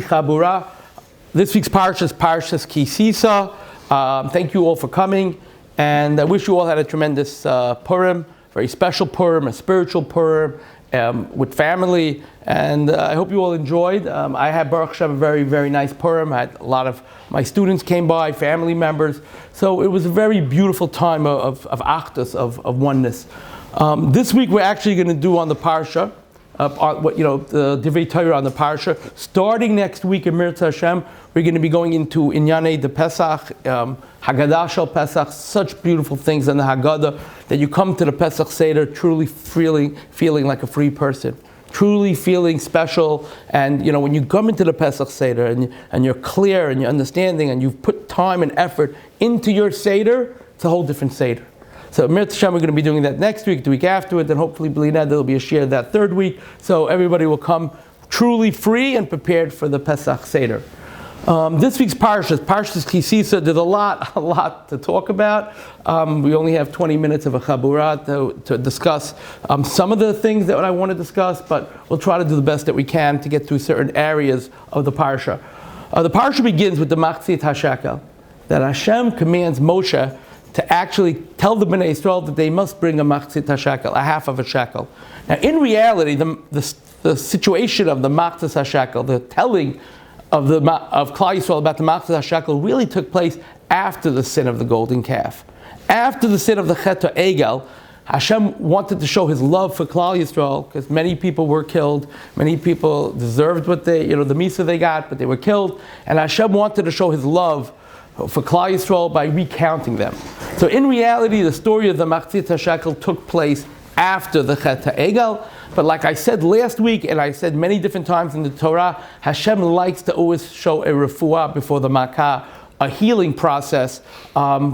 Chaburah. This week's Parsha is Parsha's Tisa. Thank you all for coming, and I wish you all had a tremendous Purim, very special Purim, a spiritual Purim with family, and I hope you all enjoyed. I had Baruch Hashem a very, very nice Purim. I had a lot of my students came by, family members, so it was a very beautiful time of achdus, of oneness. This week we're actually going to do on the Parsha. The Divrei Torah on the Parsha. Starting next week in Mirza Hashem, we're going to be going into Inyanei the Pesach, Haggadah Shel Pesach, such beautiful things in the Haggadah that you come to the Pesach Seder truly feeling like a free person, truly feeling special. And when you come into the Pesach Seder and you're clear and you're understanding and you've put time and effort into your Seder, it's a whole different Seder. So Mirza Hashem, we're going to be doing that next week, the week after it, then hopefully B'linad, there'll be a share that third week. So everybody will come truly free and prepared for the Pesach Seder. This week's Parsha's Tisa, there's a lot to talk about. We only have 20 minutes of a Chaburah to discuss some of the things that I want to discuss, but we'll try to do the best that we can to get through certain areas of the Parsha. The Parsha begins with the Machzit HaShekel, that Hashem commands Moshe to actually tell the Bnei Yisrael that they must bring a machzit hashekel, a half of a shekel. Now, in reality, the situation of the machzit hashekel, the telling of Klal Yisrael about the machzit hashekel, really took place after the sin of the golden calf, after the sin of the chet egel. Hashem wanted to show His love for Klal Yisrael because many people were killed, many people deserved what the misa they got, but they were killed, and Hashem wanted to show His love for Klal Yisrael by recounting them. So in reality, the story of the Machzit HaShekel took place after the Chet HaEgel. But like I said last week, and I said many different times in the Torah, Hashem likes to always show a refuah before the Makkah, a healing process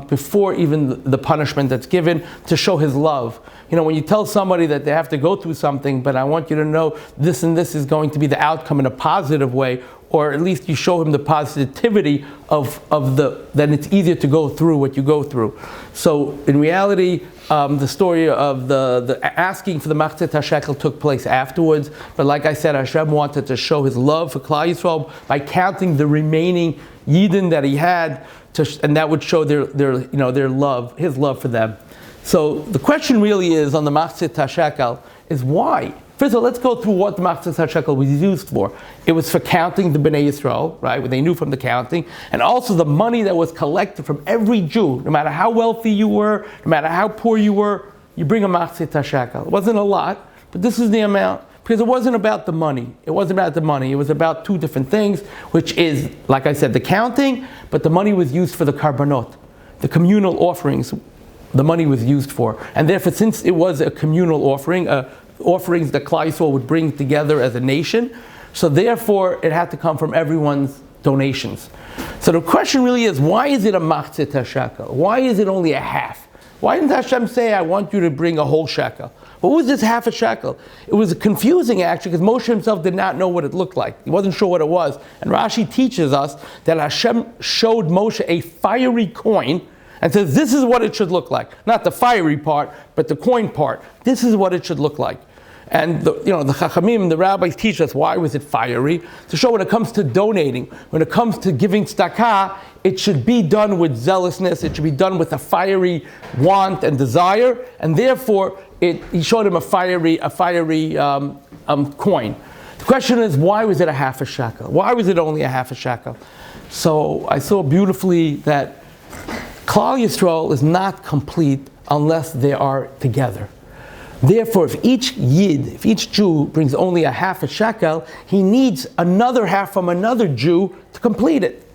before even the punishment that's given, to show His love. When you tell somebody that they have to go through something, but I want you to know this and this is going to be the outcome in a positive way, or at least you show him the positivity then it's easier to go through what you go through. So in reality, the story of the asking for the Machzit HaShekel took place afterwards. But like I said, Hashem wanted to show His love for Klal Yisrael by counting the remaining Yidden that He had, and that would show their love, His love for them. So the question really is on the Machzit HaShekel is why? First of all, let's go through what the Machzit HaShekel was used for. It was for counting the Bnei Yisrael, right? What they knew from the counting, and also the money that was collected from every Jew, no matter how wealthy you were, no matter how poor you were, you bring a Machzit HaShekel. It wasn't a lot, but this is the amount. Because it wasn't about the money. It wasn't about the money. It was about two different things, which is, like I said, the counting, but the money was used for the karbanot, the communal offerings. The money was used for. And therefore, since it was a communal offering, offerings that Klal Yisrael would bring together as a nation, so therefore it had to come from everyone's donations. So the question really is, why is it a Machzit HaShekel? Why is it only a half? Why didn't Hashem say, I want you to bring a whole shekel? What was this half a shekel? It was confusing actually, because Moshe himself did not know what it looked like. He wasn't sure what it was. And Rashi teaches us that Hashem showed Moshe a fiery coin and says, this is what it should look like. Not the fiery part, but the coin part. This is what it should look like. And the Chachamim, the rabbis teach us why was it fiery? To show when it comes to donating, when it comes to giving tzedakah, it should be done with zealousness. It should be done with a fiery want and desire. And therefore, he showed him a fiery coin. The question is, why was it a half a shekel? Why was it only a half a shekel? So I saw beautifully that Klal Yisrael is not complete unless they are together. Therefore, if each Yid, if each Jew brings only a half a shekel, he needs another half from another Jew to complete it.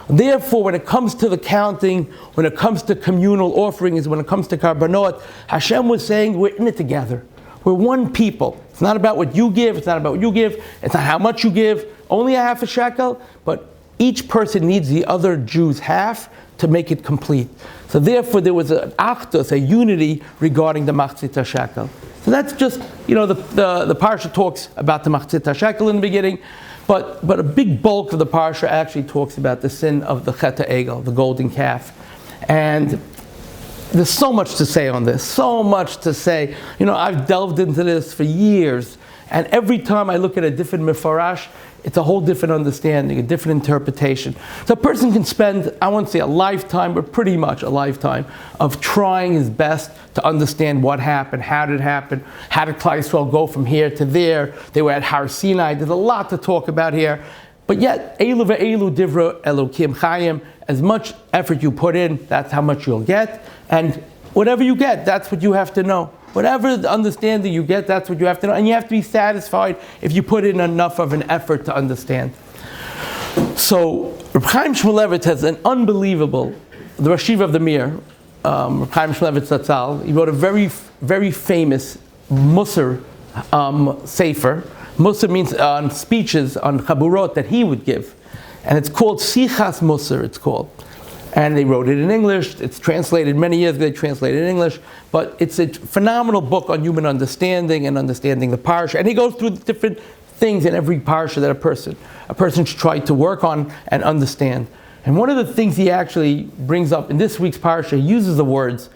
Therefore, when it comes to the counting, when it comes to communal offerings, when it comes to karbanot, Hashem was saying we're in it together. We're one people. It's not about what you give, it's not about what you give, it's not how much you give, only a half a shekel, but each person needs the other Jew's half to make it complete. So therefore there was an achdus, a unity regarding the Machzit HaShekel. So that's just, the Parsha talks about the Machzit HaShekel in the beginning, but a big bulk of the Parsha actually talks about the sin of the Chet HaEgel, the golden calf. And there's so much to say on this, so much to say. I've delved into this for years, and every time I look at a different mifarash, it's a whole different understanding, a different interpretation. So a person can spend, I won't say a lifetime, but pretty much a lifetime of trying his best to understand what happened, how did it happen, how did Klal Yisrael go from here to there. They were at Har Sinai. There's a lot to talk about here. But yet, Elu ve'elu divra Elokim Chayim, as much effort you put in, that's how much you'll get. And whatever you get, that's what you have to know. Whatever the understanding you get, that's what you have to know. And you have to be satisfied if you put in enough of an effort to understand. So, Reb Chaim Shmulevitz has an unbelievable, the Rosh Yeshiva of the Mir, Reb Chaim Shmulevitz Zatzal, he wrote a very, very famous Musar sefer. Musar means speeches on Chaburot that he would give. And it's called Sichas Musar, it's called. And they wrote it in English. It's translated many years ago. They translated it in English. But it's a phenomenal book on human understanding and understanding the Parsha. And he goes through the different things in every Parsha that a person should try to work on and understand. And one of the things he actually brings up in this week's Parsha, he uses the words.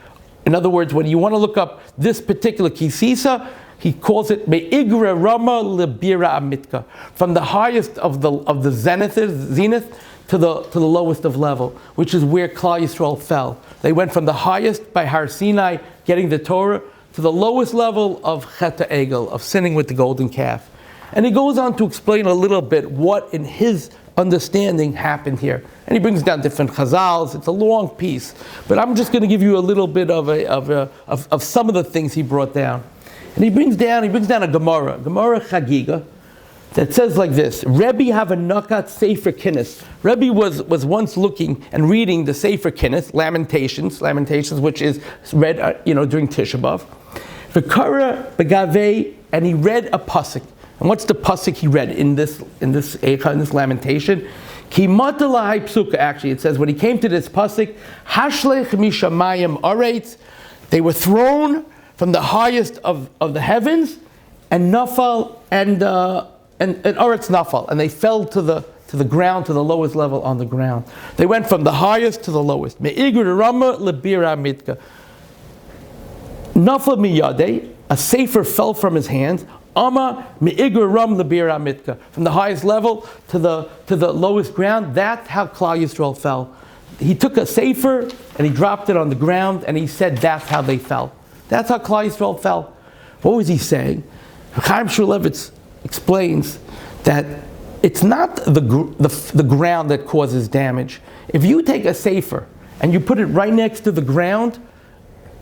In other words, when you want to look up this particular Kisisa, he calls it Me'igre Rama Lebira Amitka. From the highest of the zenith to the lowest of level, which is where Klal Yisrael fell. They went from the highest by Har Sinai, getting the Torah, to the lowest level of Chet Egel, of sinning with the golden calf. And he goes on to explain a little bit what, in his understanding, happened here. And he brings down different chazals. It's a long piece, but I'm just going to give you a little bit of some of the things he brought down. And he brings down a Gemara Chagiga, that says like this: Rabbi have a nakat Sefer Kinnis. Rabbi was once looking and reading the Sefer Kinnis, Lamentations, which is read during Tisha B'Av. V'kara begavei, and he read a pasuk. And what's the pasuk he read in this lamentation? Ki matalai psuka. Actually, it says when he came to this pasuk, Hashlech mishamayim aretz, they were thrown from the highest of the heavens, and nafal and Aretz Nafal, and they fell to the ground, to the lowest level on the ground. They went from the highest to the lowest. Me'igr Rama lebira mitka. Nafal miyadeh, a sefer fell from his hands. Ama me'igr Ram lebira mitka. From the highest level to the lowest ground. That's how Klal Yisrael fell. He took a sefer and he dropped it on the ground, and he said that's how they fell. That's how Klal Yisrael fell. What was he saying? Chaim Shmulevitz explains that it's not the ground that causes damage. If you take a sefer and you put it right next to the ground,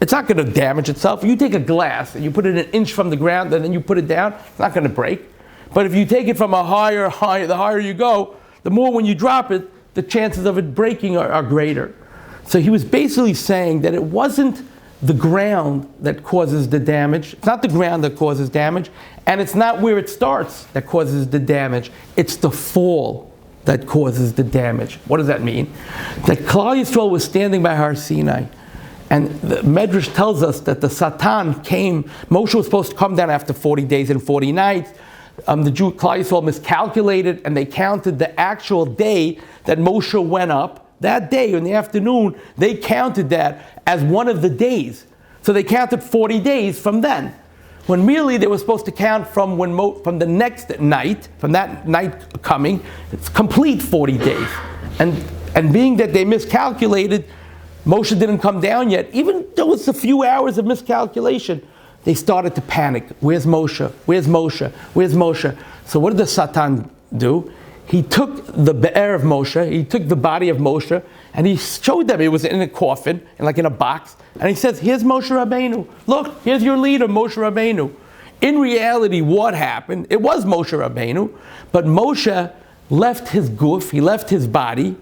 it's not going to damage itself. If you take a glass and you put it an inch from the ground and then you put it down, it's not going to break. But if you take it from the higher you go, the more when you drop it, the chances of it breaking are greater. So he was basically saying that it wasn't the ground that causes the damage. It's not the ground that causes damage, and it's not where it starts that causes the damage. It's the fall that causes the damage. What does that mean? That Klal Yisrael was standing by Har Sinai, and the Medrash tells us that the Satan came. Moshe was supposed to come down after 40 days and 40 nights. The Klal Yisrael miscalculated, and they counted the actual day that Moshe went up. That day in the afternoon, they counted that as one of the days. So they counted 40 days from then. When really they were supposed to count from the next night, from that night coming, it's complete 40 days. And being that they miscalculated, Moshe didn't come down yet. Even though it's a few hours of miscalculation, they started to panic. Where's Moshe? Where's Moshe? Where's Moshe? So what did the Satan do? He took the be'er of Moshe, he took the body of Moshe, and he showed them it was in a coffin, like in a box, and he says, here's Moshe Rabbeinu. Look, here's your leader, Moshe Rabbeinu. In reality, what happened? It was Moshe Rabbeinu, but Moshe left his guf, he left his body,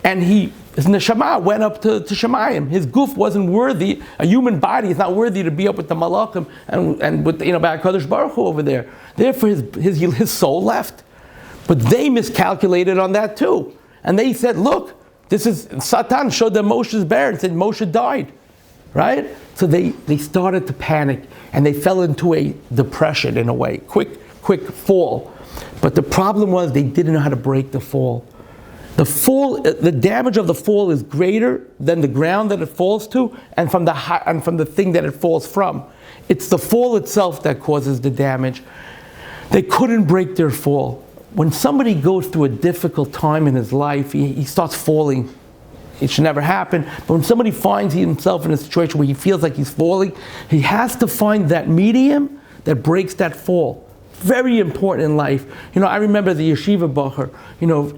and his neshama went up to Shemayim. His guf wasn't worthy, a human body is not worthy to be up with the malachim and with, by HaKadosh Baruch Hu over there. Therefore, his soul left. But they miscalculated on that too. And they said, look, Satan showed them Moshe's bear and said Moshe died. Right? So they started to panic and they fell into a depression in a way. Quick fall. But the problem was they didn't know how to break the fall. The damage of the fall is greater than the ground that it falls to and from the thing that it falls from. It's the fall itself that causes the damage. They couldn't break their fall. when somebody goes through a difficult time in his life, he starts falling. It should never happen. But when somebody finds himself in a situation where he feels like he's falling, he has to find that medium that breaks that fall. Very important in life. I remember the yeshiva bacher,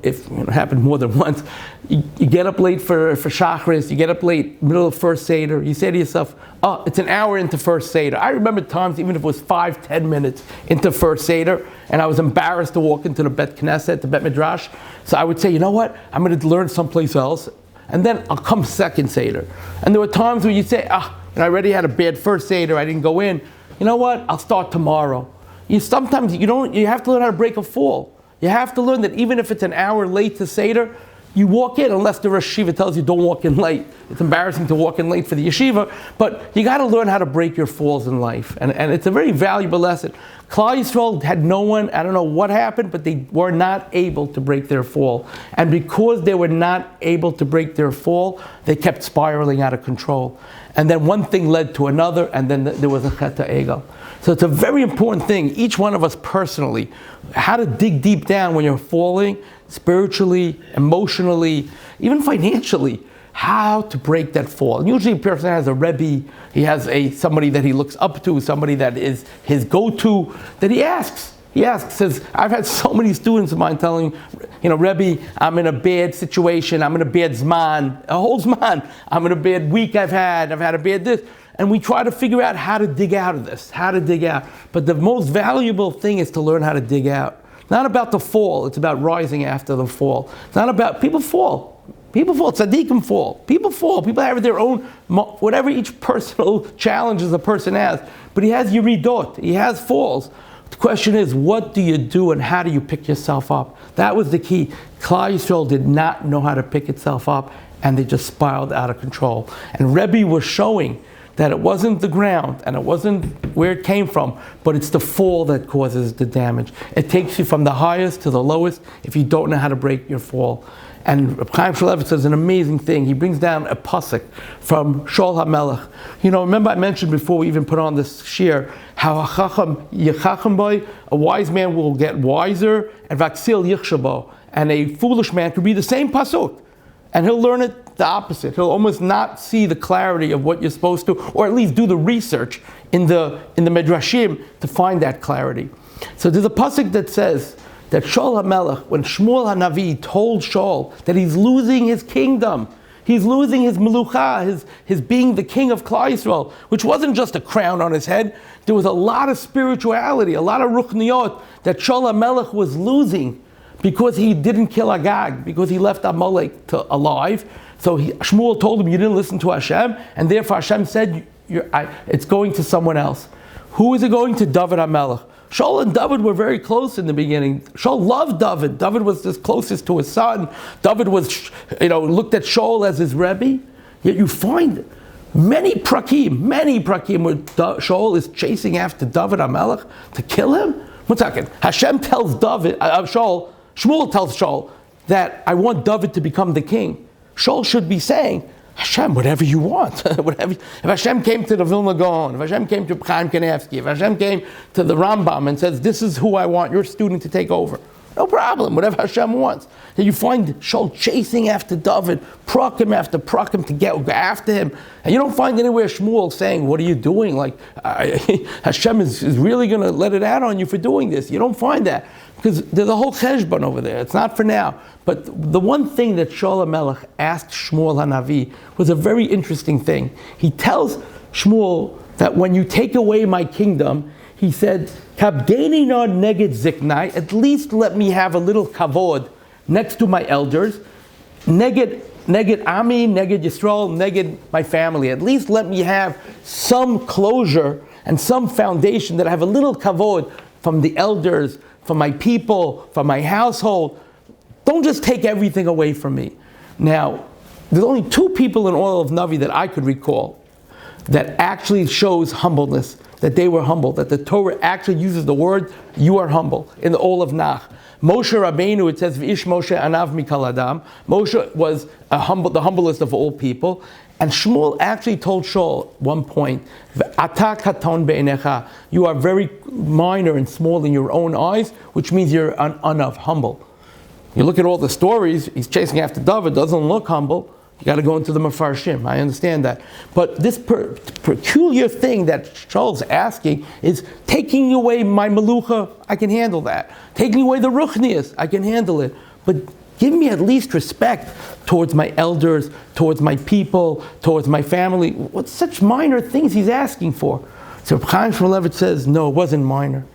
it happened more than once. You get up late for Shachris, you get up late, middle of first Seder, you say to yourself, oh, it's an hour into first Seder. I remember times, even if it was 5-10 minutes into first Seder, and I was embarrassed to walk into the Bet Knesset, the Bet Midrash. So I would say, you know what, I'm going to learn someplace else, and then I'll come second Seder. And there were times where you say, I already had a bad first Seder, I didn't go in. You know what, I'll start tomorrow. You have to learn how to break a fall. You have to learn that even if it's an hour late to Seder, you walk in, unless the Rosh Yeshiva tells you don't walk in late. It's embarrassing to walk in late for the yeshiva, but you got to learn how to break your falls in life. And it's a very valuable lesson. Klal Yisrael had no one, I don't know what happened, but they were not able to break their fall. And because they were not able to break their fall, they kept spiraling out of control. And then one thing led to another, and then there was a Chet HaEgel. So it's a very important thing, each one of us personally, how to dig deep down when you're falling, spiritually, emotionally, even financially, how to break that fall. And usually a person has a Rabbi, he has somebody that he looks up to, somebody that is his go-to, that he asks. He asks, says, I've had so many students of mine telling, Rebbe, I'm in a bad situation, I'm in a bad zman, a whole zman, I'm in a bad week I've had a bad this. And we try to figure out how to dig out of this, how to dig out. But the most valuable thing is to learn how to dig out. It's not about the fall, it's about rising after the fall. It's not about, people fall, tzaddikim fall. People have their own, whatever each personal challenges a person has. But he has yiridot, he has falls. The question is, what do you do and how do you pick yourself up? That was the key. Klal Yisrael did not know how to pick itself up, and they just spiraled out of control. And Rebbe was showing that it wasn't the ground and it wasn't where it came from, but it's the fall that causes the damage. It takes you from the highest to the lowest if you don't know how to break your fall. And Reb Chaim Shmulevitz says an amazing thing. He brings down a pasuk from Shaul HaMelech. Remember I mentioned before we even put on this shir, how a wise man will get wiser, and vaksil yichshabo, and a foolish man could read the same pasuk, and he'll learn it the opposite. He'll almost not see the clarity of what you're supposed to, or at least do the research in the Midrashim to find that clarity. So there's a pasuk that says that Shaul HaMelech, when Shmuel HaNavi told Shaul that he's losing his kingdom, he's losing his melucha, his being the king of Klal Yisrael, which wasn't just a crown on his head, there was a lot of spirituality, a lot of ruchniot that Shaul HaMelech was losing because he didn't kill Agag, because he left Amalek alive. So Shmuel told him, you didn't listen to Hashem, and therefore Hashem said, it's going to someone else. Who is it going to? David HaMelech. Shaul and David were very close in the beginning. Shaul loved David. David was the closest to his son. David was, looked at Shaul as his Rebbe. Yet you find many prakim where Shaul is chasing after David HaMelech to kill him. 1 second. Hashem tells Shmuel tells Shaul that I want David to become the king. Shaul should be saying, Hashem, whatever you want. If Hashem came to the Vilna Gaon, if Hashem came to Chaim Kanevsky, if Hashem came to the Rambam and says, this is who I want your student to take over, no problem, whatever Hashem wants. Then you find Shaul chasing after David, prakim after prakim to get after him. And you don't find anywhere Shmuel saying, what are you doing? Like, Hashem is really going to let it out on you for doing this. You don't find that. Because there's a whole cheshbon over there. It's not for now. But the one thing that Shaul HaMelech asked Shmuel HaNavi was a very interesting thing. He tells Shmuel that when you take away my kingdom, he said, Kabdeni no neged ziknai, at least let me have a little kavod next to my elders. Neged Ami, neged Yisrael, neged my family. At least let me have some closure and some foundation, that I have a little kavod from the elders, from my people, from my household. Don't just take everything away from me. Now, there's only 2 people in all of Navi that I could recall that actually shows humbleness. that they were humble, that the Torah actually uses the word, you are humble, in the Ol of Nach. Moshe Rabbeinu, it says, V'ish Moshe anav mikal adam. Moshe was the humblest of all people. And Shmuel actually told Shaul one point, Ata katon be'enecha, you are very minor and small in your own eyes, which means you're anav, humble. You look at all the stories, he's chasing after David, doesn't look humble. You got to go into the Mefarshim. I understand that. But this peculiar thing that Shaul's asking is taking away my Melucha, I can handle that. Taking away the Ruchnias, I can handle it. But give me at least respect towards my elders, towards my people, towards my family. What such minor things he's asking for? So Chaim Shmulevitz says, no, it wasn't minor.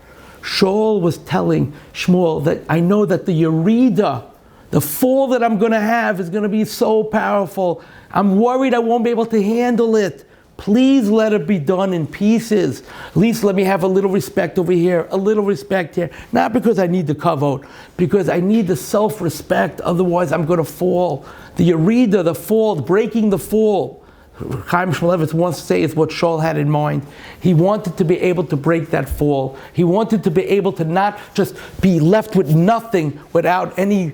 Shaul was telling Shmuel that I know that the Yerida, the fall that I'm going to have is going to be so powerful. I'm worried I won't be able to handle it. Please let it be done in pieces. At least let me have a little respect over here, a little respect here. Not because I need the kavod, because I need the self-respect. Otherwise, I'm going to fall. The yerida, the fall, breaking the fall. Chaim Shmulevitz wants to say is what Shaul had in mind. He wanted to be able to break that fall. He wanted to be able to not just be left with nothing without any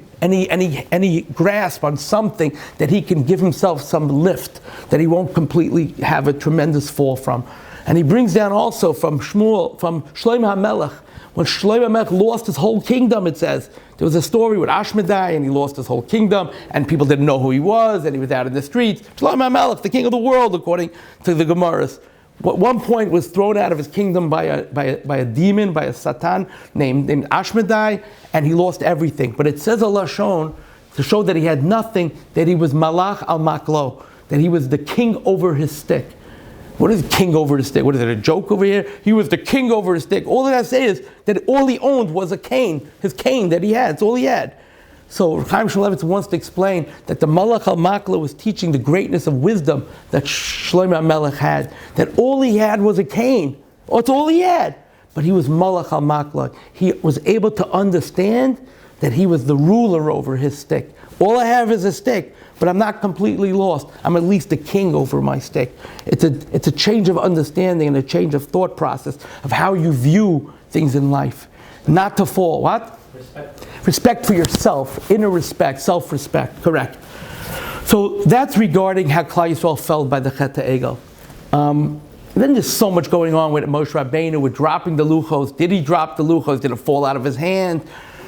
grasp on something that he can give himself some lift, that he won't completely have a tremendous fall from. And he brings down also from Shlomo HaMelech. When Shlomo HaMelech lost his whole kingdom, it says, there was a story with Ashmedai, and he lost his whole kingdom, and people didn't know who he was, and he was out in the streets. Shlomo HaMelech, the king of the world, according to the Gemaras. At one point was thrown out of his kingdom by a demon, by a Satan named Ashmedai, and he lost everything. But it says a Lashon, to show that he had nothing, that he was Malach al Maklo, that he was the king over his stick. What is king over his stick? What is it, a joke over here? He was the king over his stick. All that I say is that all he owned was a cane, his cane that he had. It's all he had. So Chaim Shmulevitz wants to explain that the Malach al-Makla was teaching the greatness of wisdom that Shlomo HaMelech had. That all he had was a cane. Oh, it's all he had. But he was Malach al-Makla. He was able to understand that he was the ruler over his stick. All I have is a stick, but I'm not completely lost. I'm at least a king over my stick. It's a change of understanding and a change of thought process of how you view things in life. Not to fall. What? Respect for yourself. Inner respect. Self-respect. Correct. So that's regarding how Klal Yisrael fell by the Chet HaEgel. Then there's so much going on with Moshe Rabbeinu, with dropping the luchos. Did he drop the luchos? Did it fall out of his hand?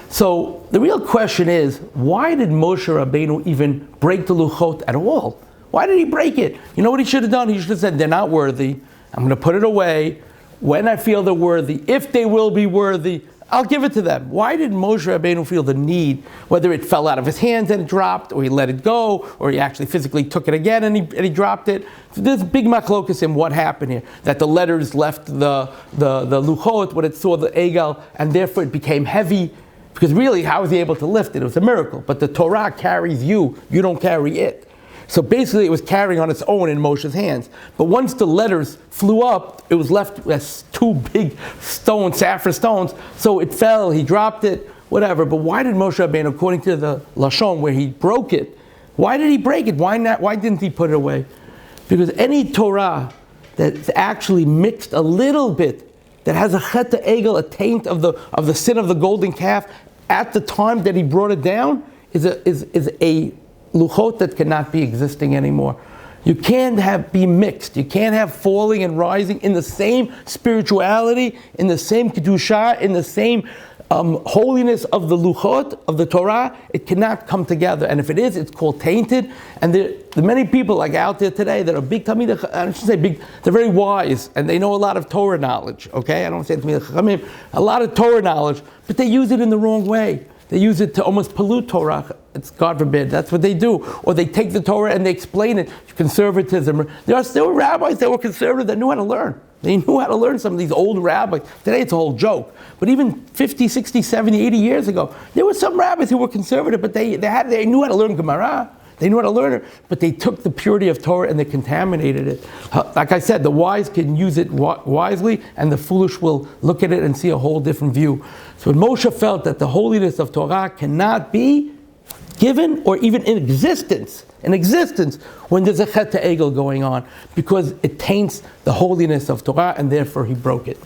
So the real question is, why did Moshe Rabbeinu even break the luchot at all? Why did he break it? You know what he should have done? He should have said, they're not worthy. I'm going to put it away. When I feel they're worthy, if they will be worthy, I'll give it to them. Why did Moshe Rabbeinu feel the need, whether it fell out of his hands and it dropped, or he let it go, or he actually physically took it again and he dropped it? So there's big machlokus in what happened here. That the letters left the luchot when it saw the egel, and therefore it became heavy. Because really, how was he able to lift it? It was a miracle. But the Torah carries you. You don't carry it. So basically, it was carrying on its own in Moshe's hands. But once the letters flew up, it was left as two big stones, sapphire stones. So it fell, he dropped it, whatever. But why did Moshe Rabbeinu, according to the Lashon, where he broke it, why did he break it? Why not? Why didn't he put it away? Because any Torah that's actually mixed a little bit, that has a chet egel, a taint of the sin of the golden calf, at the time that he brought it down, is a luchot that cannot be existing anymore. You can't be mixed. You can't have falling and rising in the same spirituality, in the same kedusha, in the same holiness of the luchot, of the Torah. It cannot come together. And if it is, it's called tainted. And there are many people like out there today that are big tamid, I should say big, they're very wise, and they know a lot of Torah knowledge, okay? I don't say tamid chachamim, a lot of Torah knowledge, but they use it in the wrong way. They use it to almost pollute Torah. It's God forbid. That's what they do. Or they take the Torah and they explain it. Conservatism. There are still rabbis that were conservative that knew how to learn. They knew how to learn. Some of these old rabbis. Today it's a whole joke. But even 50, 60, 70, 80 years ago, there were some rabbis who were conservative, but they knew how to learn Gemara. They knew how to learn it, but they took the purity of Torah and they contaminated it. Like I said, the wise can use it wisely, and the foolish will look at it and see a whole different view. So when Moshe felt that the holiness of Torah cannot be given or even in existence when there's a chet to egel going on, because it taints the holiness of Torah, and therefore he broke it.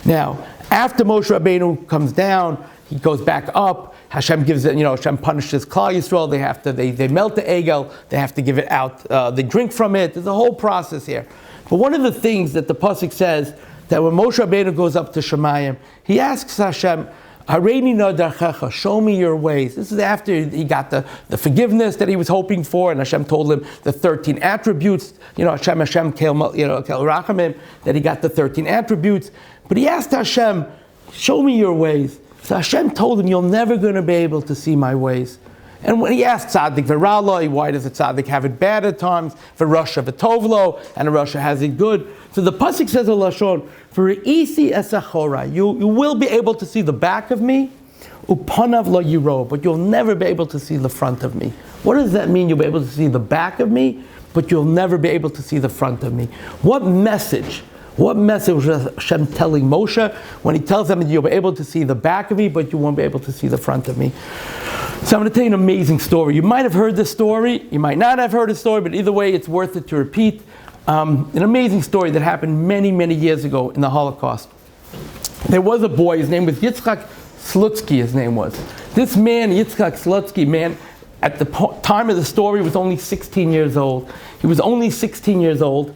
Now, after Moshe Rabbeinu comes down, he goes back up. Hashem gives it, Hashem punishes Klal Yisrael. They melt the egel. They have to give it out. They drink from it. There's a whole process here. But one of the things that the pasuk says, that when Moshe Rabbeinu goes up to Shemayim, he asks Hashem, Hareini na darchecha, show me your ways. This is after he got the forgiveness that he was hoping for, and Hashem told him the 13 attributes, Hashem kel rachamim, that he got the 13 attributes. But he asked Hashem, show me your ways. So Hashem told him, you're never going to be able to see my ways. And when he asked Tzaddik V'Raloi, why does a Tzaddik have it bad at times? V'Rasha V'Tovlo, and a Rasha has it good. So the pasuk says, Lashon, V'Re'isi esachora, you will be able to see the back of me, Upanav lo yiro, but you'll never be able to see the front of me. What does that mean? You'll be able to see the back of me, but you'll never be able to see the front of me. What message was Hashem telling Moshe when he tells them that you'll be able to see the back of me, but you won't be able to see the front of me? So I'm going to tell you an amazing story. You might have heard this story, you might not have heard the story, but either way, it's worth it to repeat. An amazing story that happened many, many years ago in the Holocaust. There was a boy, his name was Yitzchak Slutsky, his name was. This man, Yitzchak Slutsky, man, at the time of the story was only 16 years old. He was only 16 years old,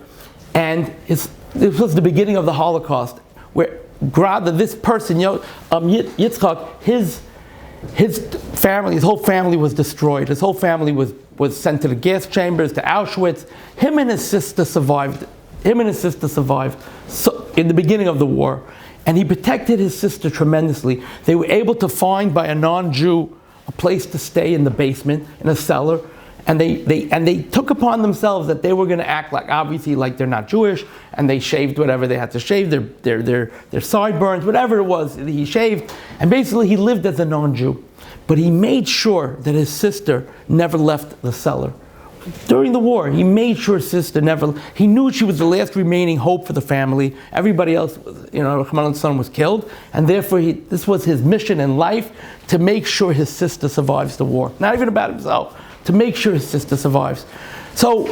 and this was the beginning of the Holocaust, where this person, Yitzchak, his family, his whole family was destroyed. His whole family was sent to the gas chambers, to Auschwitz. Him and his sister survived. So, in the beginning of the war. And he protected his sister tremendously. They were able to find, by a non-Jew, a place to stay in the basement, in a cellar. And they took upon themselves that they were going to act like they're not Jewish, and they shaved whatever they had to shave, their sideburns, whatever it was, he shaved. And basically he lived as a non-Jew. But he made sure that his sister never left the cellar. During the war, he made sure his sister he knew she was the last remaining hope for the family. Everybody else, Rahman's son was killed, and therefore this was his mission in life, to make sure his sister survives the war. Not even about himself, to make sure his sister survives. So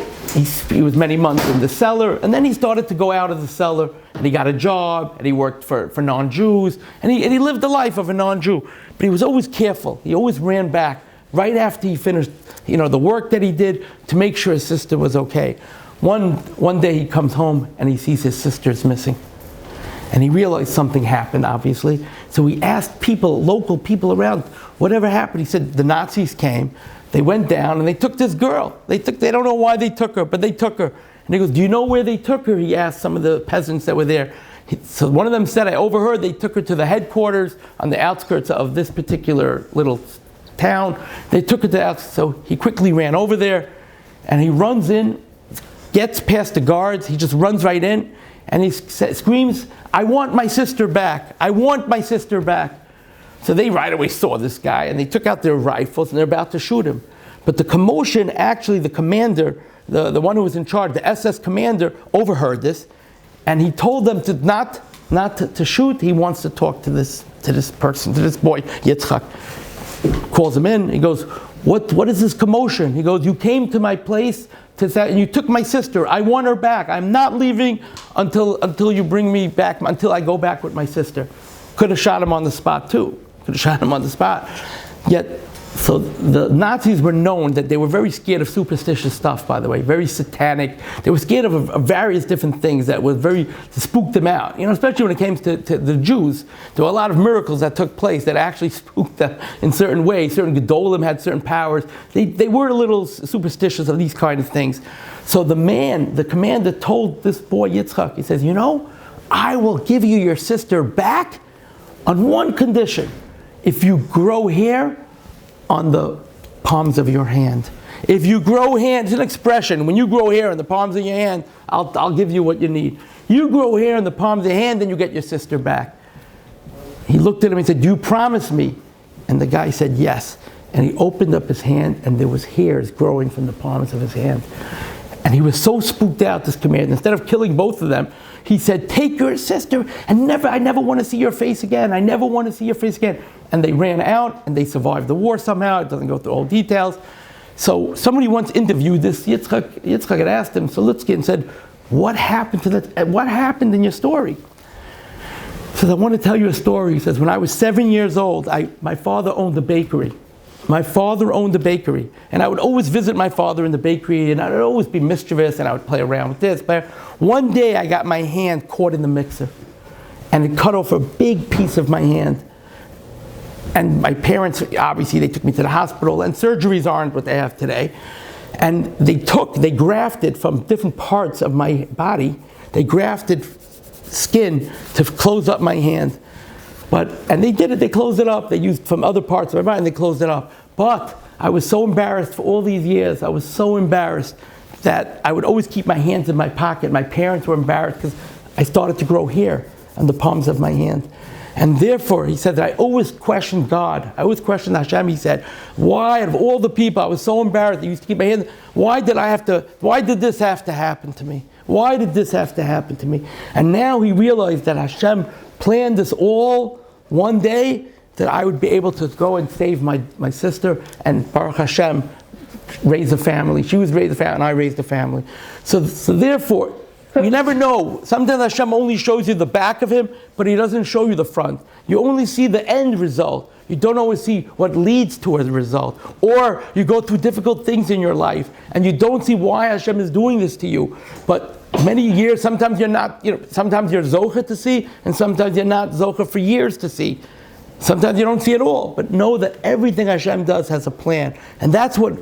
he was many months in the cellar, and then he started to go out of the cellar, and he got a job, and he worked for non-Jews, and he lived the life of a non-Jew. But he was always careful. He always ran back right after he finished the work that he did, to make sure his sister was okay. One day he comes home and he sees his sister's missing. And he realized something happened, obviously. So he asked local people around, whatever happened? He said, the Nazis came, they went down and they took this girl. They don't know why they took her, but they took her. And he goes, do you know where they took her? He asked some of the peasants that were there. So one of them said, I overheard they took her to the headquarters on the outskirts of this particular little town. They took her to the outskirts. So he quickly ran over there, and he runs in, gets past the guards, he just runs right in, and he screams, I want my sister back. I want my sister back. So they right away saw this guy, and they took out their rifles, and they're about to shoot him. But the commotion, actually the commander, the one who was in charge, the SS commander, overheard this, and he told them to not to shoot. He wants to talk to this person, to this boy, Yitzchak. Calls him in. He goes, what is this commotion? He goes, you came to my place and you took my sister. I want her back. I'm not leaving until you bring me back, until I go back with my sister. Could have shot him on the spot too. Yet, so the Nazis were known that they were very scared of superstitious stuff, by the way, very satanic. They were scared of various different things that was to spook them out. Especially when it came to the Jews. There were a lot of miracles that took place that actually spooked them in certain ways. Certain Gedolim had certain powers. They were a little superstitious of these kind of things. So the commander told this boy Yitzchak, he says, I will give you your sister back on one condition. If you grow hair on the palms of your hand. If you grow hair, it's an expression. When you grow hair on the palms of your hand, I'll give you what you need. You grow hair on the palms of your hand, then you get your sister back. He looked at him and said, do you promise me? And the guy said, yes. And he opened up his hand, and there was hairs growing from the palms of his hand. And he was so spooked out, this commander. Instead of killing both of them, he said, take your sister, and I never want to see your face again. I never want to see your face again. And they ran out, and they survived the war somehow. It doesn't go through all details. So somebody once interviewed this Yitzchak had asked him, Solutsky, and said, what happened to that? What happened in your story? He says, I want to tell you a story. He says, when I was 7 years old, my father owned a bakery. My father owned a bakery. And I would always visit my father in the bakery, and I would always be mischievous, and I would play around with this. But one day I got my hand caught in the mixer, and it cut off a big piece of my hand. And my parents, obviously, they took me to the hospital, and surgeries aren't what they have today. And they grafted from different parts of my body, they grafted skin to close up my hand. And they did it, they closed it up. They used from other parts of my body and they closed it up. But I was so embarrassed for all these years. I was so embarrassed that I would always keep my hands in my pocket. My parents were embarrassed because I started to grow hair on the palms of my hand. And therefore, he said that I always questioned God. I always questioned Hashem. He said, why, out of all the people, I was so embarrassed. I used to keep my hand. Why did this have to happen to me? Why did this have to happen to me? And now he realized that Hashem planned this all one day, that I would be able to go and save my sister, and Baruch Hashem, raise a family. She was raised a family, and I raised a family. So therefore, you never know. Sometimes Hashem only shows you the back of him, but he doesn't show you the front. You only see the end result. You don't always see what leads to a result. Or you go through difficult things in your life, and you don't see why Hashem is doing this to you. But many years, sometimes you're not, sometimes you're zocha to see, and sometimes you're not zocha for years to see. Sometimes you don't see it all. But know that everything Hashem does has a plan. And that's what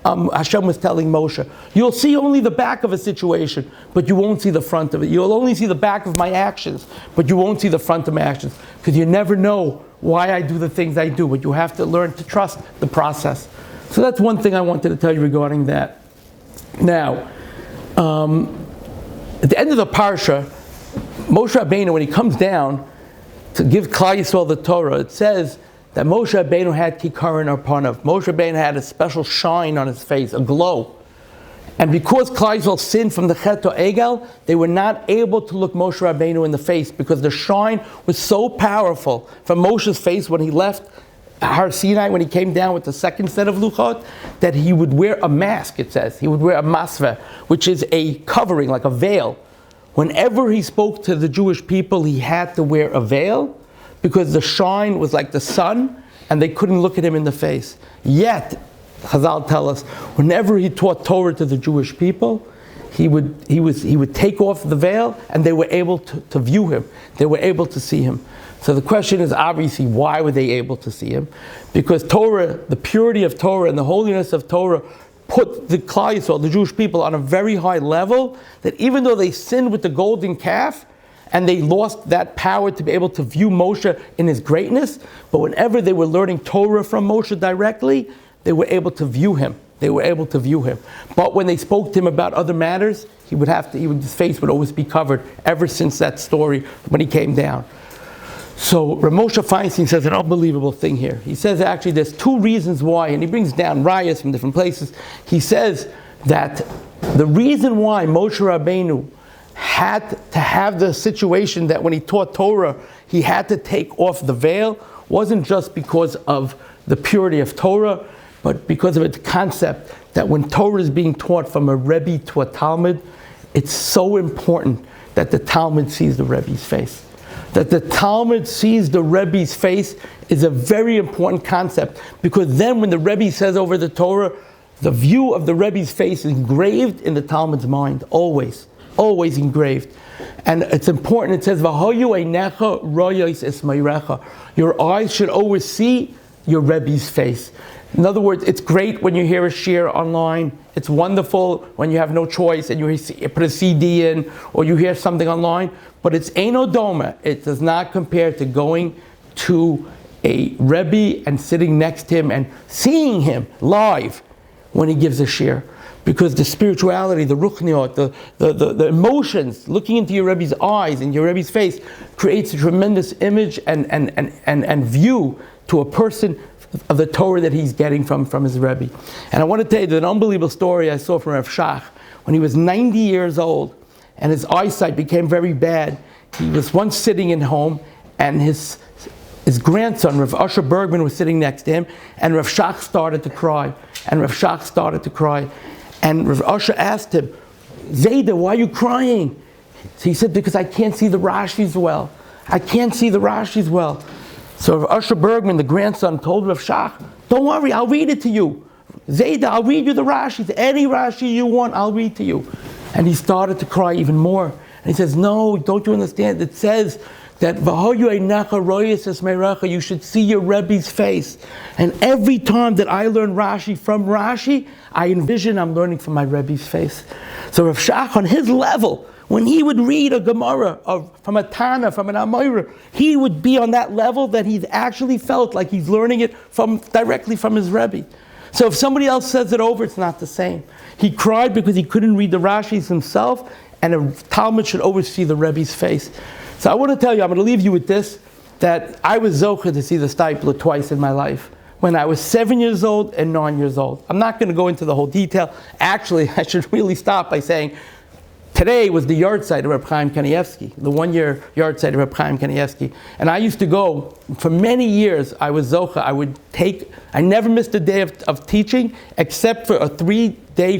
Hashem was telling Moshe. You'll see only the back of a situation, but you won't see the front of it. You'll only see the back of my actions, but you won't see the front of my actions. Because you never know why I do the things I do, but you have to learn to trust the process. So that's one thing I wanted to tell you regarding that. Now, at the end of the Parsha, Moshe Rabbeinu, when he comes down to give Klal Yisrael the Torah, it says that Moshe Rabbeinu had kikaron arpanav. Moshe Rabbeinu had a special shine on his face, a glow. And because Klal Yisrael sinned from the Chet Egel, they were not able to look Moshe Rabbeinu in the face because the shine was so powerful from Moshe's face when he left Har Sinai, when he came down with the second set of luchot, that he would wear a mask, it says. He would wear a masveh, which is a covering, like a veil. Whenever he spoke to the Jewish people, he had to wear a veil, because the shine was like the sun, and they couldn't look at him in the face. Yet, Chazal tell us, whenever he taught Torah to the Jewish people, he would take off the veil, and they were able to view him. They were able to see him. So the question is obviously, why were they able to see him? Because Torah, the purity of Torah and the holiness of Torah, put the Klal Yisrael, the Jewish people, on a very high level, that even though they sinned with the golden calf, and they lost that power to be able to view Moshe in his greatness, but whenever they were learning Torah from Moshe directly, they were able to view him. They were able to view him. But when they spoke to him about other matters, his face would always be covered, ever since that story when he came down. So Rav Moshe Feinstein says an unbelievable thing here. He says actually there's two reasons why, and he brings down rayas from different places. He says that the reason why Moshe Rabbeinu had to have the situation that when he taught Torah, he had to take off the veil, wasn't just because of the purity of Torah, but because of its concept that when Torah is being taught from a Rebbe to a Talmud, it's so important that the Talmud sees the Rebbe's face. That the Talmud sees the Rebbe's face is a very important concept, because then when the Rebbe says over the Torah, the view of the Rebbe's face is engraved in the Talmud's mind, always engraved. And it's important, it says, "V'hoyu einecha royos esmeirecha." Your eyes should always see your Rebbe's face. In other words, it's great when you hear a shir online. It's wonderful when you have no choice and you put a CD in, or you hear something online. But it's eino doma. It does not compare to going to a Rebbe and sitting next to him and seeing him live when he gives a shir. Because the spirituality, the ruchniot, the emotions, looking into your Rebbe's eyes and your Rebbe's face creates a tremendous image and view to a person of the Torah that he's getting from his Rebbe. And I want to tell you an unbelievable story I saw from Rav Shach when he was 90 years old and his eyesight became very bad. He was once sitting in home, and his grandson, Rav Usher Bergman, was sitting next to him, and Rav Shach started to cry. And Rav Usher asked him, Zayda, why are you crying? So he said, because I can't see the Rashis well. I can't see the Rashis well. So Rav Usher Bergman, the grandson, told Rav Shach, don't worry, I'll read it to you. Zayda, I'll read you the Rashis. Any Rashi you want, I'll read to you. And he started to cry even more. And he says, no, don't you understand? It says that you should see your Rebbe's face. And every time that I learn Rashi from Rashi, I envision I'm learning from my Rebbe's face. So Rav Shach, on his level, when he would read a Gemara from a Tana, from an Amoira, he would be on that level that he's actually felt like he's learning it directly from his Rebbe. So if somebody else says it over, it's not the same. He cried because he couldn't read the Rashis himself, and a Talmud should always see the Rebbe's face. So I want to tell you, I'm going to leave you with this, that I was zocher to see the Steipler twice in my life, when I was 7 years old and 9 years old. I'm not going to go into the whole detail. Actually, I should really stop by saying, today was the yard site of Reb Chaim Kanievsky, the 1 year yard site of Reb Chaim Kanievsky. And I used to go, for many years, I was zocha. I never missed a day of teaching, except for a 4-day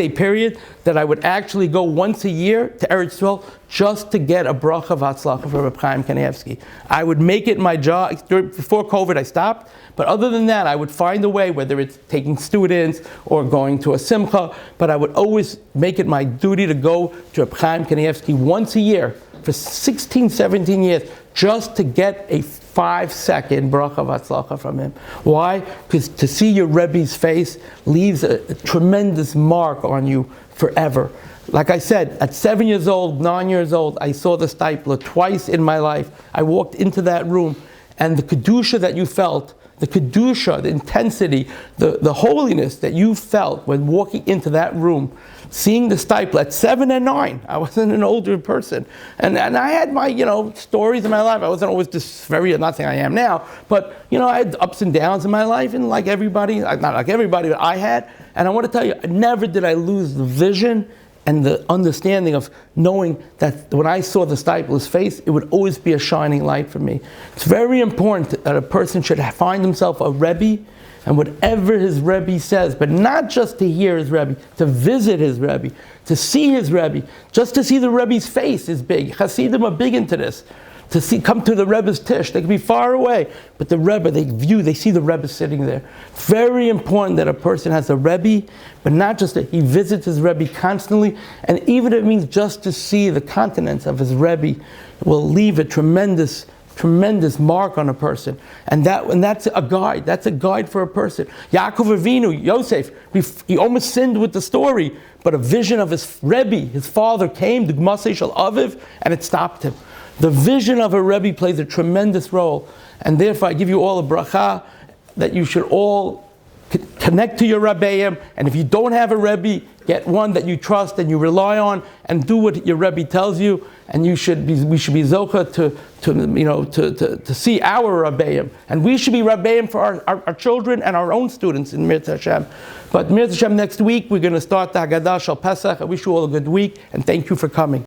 period, that I would actually go once a year to Eretz Yisrael just to get a bracha v'atzlacha for Reb Chaim Kanievsky. I would make it my job. Before COVID, I stopped. But other than that, I would find a way, whether it's taking students or going to a simcha, but I would always make it my duty to go to Reb Chaim Kanievsky once a year for 16, 17 years, just to get a 5-second bracha v'atzlacha from him. Why? Because to see your Rebbe's face leaves a tremendous mark on you forever. Like I said, at 7 years old, 9 years old, I saw the Steipler twice in my life. I walked into that room, and the kedusha that you felt, the kedusha, the intensity, the holiness that you felt when walking into that room, seeing the Steipler at 7 and 9. I wasn't an older person. And I had my, stories in my life. I wasn't always just I'm not saying I am now, but, I had ups and downs in my life, and like everybody, not like everybody, but I had. And I want to tell you, never did I lose the vision and the understanding of knowing that when I saw the Steipler's face, it would always be a shining light for me. It's very important that a person should find himself a Rebbe, and whatever his Rebbe says, but not just to hear his Rebbe, to visit his Rebbe, to see his Rebbe, just to see the Rebbe's face is big. Hasidim are big into this. Come to the Rebbe's tish. They can be far away, but the Rebbe, they see the Rebbe sitting there. It's very important that a person has a Rebbe, but not just that he visits his Rebbe constantly, and even if it means just to see the countenance of his Rebbe will leave a tremendous mark on a person. And that's a guide. That's a guide for a person. Yaakov Avinu, Yosef, he almost sinned with the story, but a vision of his Rebbe, his father, came, the Gmasei Shel Aviv, and it stopped him. The vision of a Rebbe plays a tremendous role, and therefore I give you all a bracha that you should all connect to your Rabbeim, and if you don't have a Rebbe, get one that you trust and you rely on, and do what your Rebbe tells you. And we should be zocha to see our Rabbeim, and we should be Rabbeim for our children and our own students in Mirz Hashem. But Mirz Hashem, next week we're going to start the Haggadah Shel Pesach. I wish you all a good week, and thank you for coming.